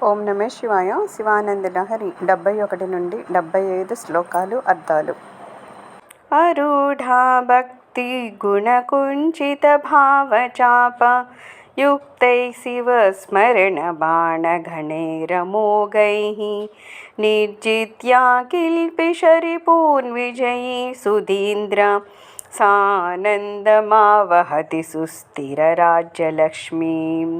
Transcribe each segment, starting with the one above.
ఓం నమ శివాయ. శివానంద లహరి 71 నుండి 75 శ్లోకాలు అర్థాలు. అరూఢా భక్తి గుణకుంచిత భావచాప యుక్తై శివ స్మరణ బాణగణైరమోఘైః నిర్జిత్యా కిల్పిషరిపూర్విజయీ సుధీంద్ర సానందమావహతి సుస్థిర రాజ్యలక్ష్మీం.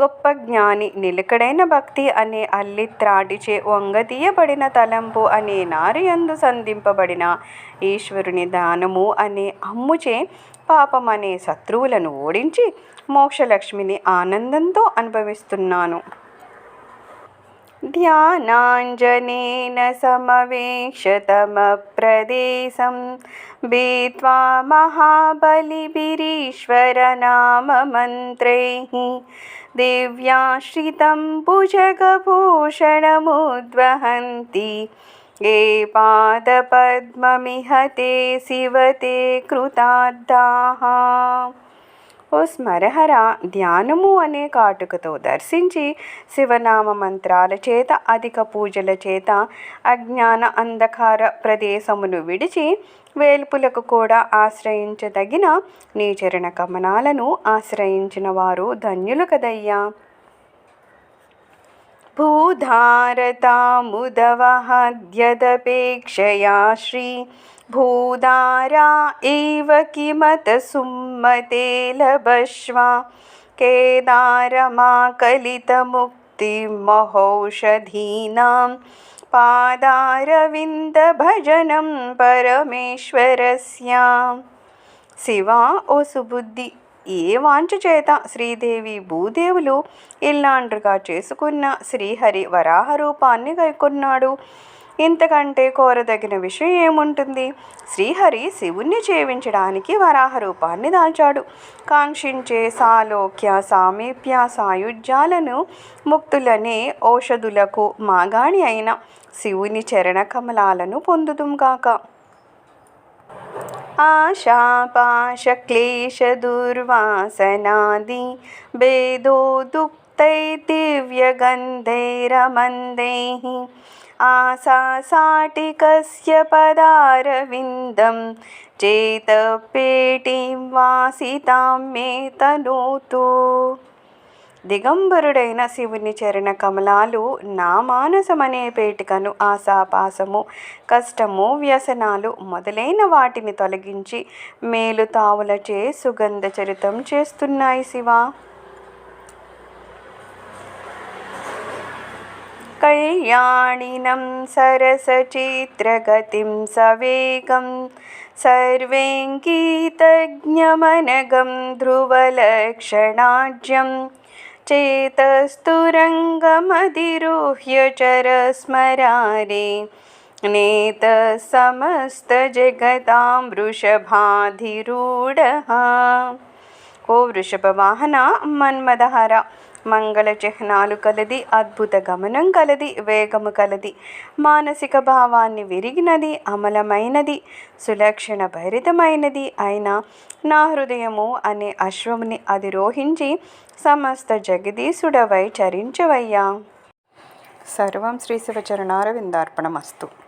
గొప్ప జ్ఞాని నిలకడైన భక్తి అనే అల్లిత్రాటిచే వంగతీయబడిన తలంపు అనే నారియందు సంధింపబడిన ఈశ్వరుని దానము అనే అమ్ముచే పాపం అనే శత్రువులను ఓడించి మోక్షలక్ష్మిని ఆనందంతో అనుభవిస్తున్నాను. ధ్యానాంజనేన సమవేక్షతమప్రదేశం బీత్వా మహాబలిభిరీశ్వరనామమంత్రైః దివ్యాశ్రితం భుజగభూషణముద్వహంతి ఏ పాదపద్మమిహ తే శివ తే కృతార్థాః. ఓ స్మరహర, ధ్యానము అనే కాటుకతో దర్శించి శివనామ మంత్రాల చేత అధిక పూజల చేత అజ్ఞాన అంధకార ప్రదేశమును విడిచి వేల్పులకు కూడా ఆశ్రయించదగిన నీ చరణ కమనాలను ఆశ్రయించిన వారు ధన్యులు కదయ్యా. భూధారతాముదవహద్యదపేక్షయా శ్రీ భూధారా ఏవ కిమత సుమ్మతే లభస్వ కేదారమాకలితముక్తిమహౌషధీనాం పాదారవింద భజనం పరమేశ్వరస్య. శివ, ఓ సుబుద్ధి, ఏ వాంఛ చేత శ్రీదేవి భూదేవులు ఇల్లాండ్రుగా చేసుకున్న శ్రీహరి వరాహ రూపాన్ని కైకొన్నాడు? ఇంతకంటే కోరదగిన విషయం ఏముంటుంది? శ్రీహరి శివుణ్ణి చేవించడానికి వరాహ రూపాన్ని దాల్చాడు. కాంక్షించే సాలోక్య సామీప్య సాయుధ్యాలను ముక్తులనే ఔషధులకు మాగాణి అయిన శివుని చరణ కమలాలను పొందుదుంగాక. ఆశాపాశక్లేశదుర్వాసనాది భేదోదుక్తై దివ్యగంధైరమందైః ఆశాసాటికస్య పదారవిందం చేతపేటిం వాసితాం మే తనోతు. దిగంబరుడైన శివుని చరణ కమలాలు నా మానసమనే పేటికను ఆశాపాసము, కష్టము, వ్యసనాలు మొదలైన వాటిని తొలగించి మేలు తావులచే సుగంధ చరితం చేస్తున్నాయి శివా. కళ్యాణినం సరసచిత్రగతిం సవేగం సర్వేంగీతజ్ఞమనగం ధ్రువలక్షణాజ్యం చేతస్తురంగమధిరుహ్య చరస్మరారే నేత సమస్త జగతాం వృషభాధిరూఢః. ఓ వృషభ వాహన మన్మదహర, మంగళ చిహ్నాలు కలది, అద్భుత గమనం కలది, వేగము కలది, మానసిక భావాన్ని విరిగినది, అమలమైనది, సులక్షణ భరితమైనది అయిన నా హృదయము అనే అశ్వముని అధిరోహించి సమస్త జగదీశుడవై చరించవయ్యా. సర్వం శ్రీ శివచరణారవిందార్పణమస్తు.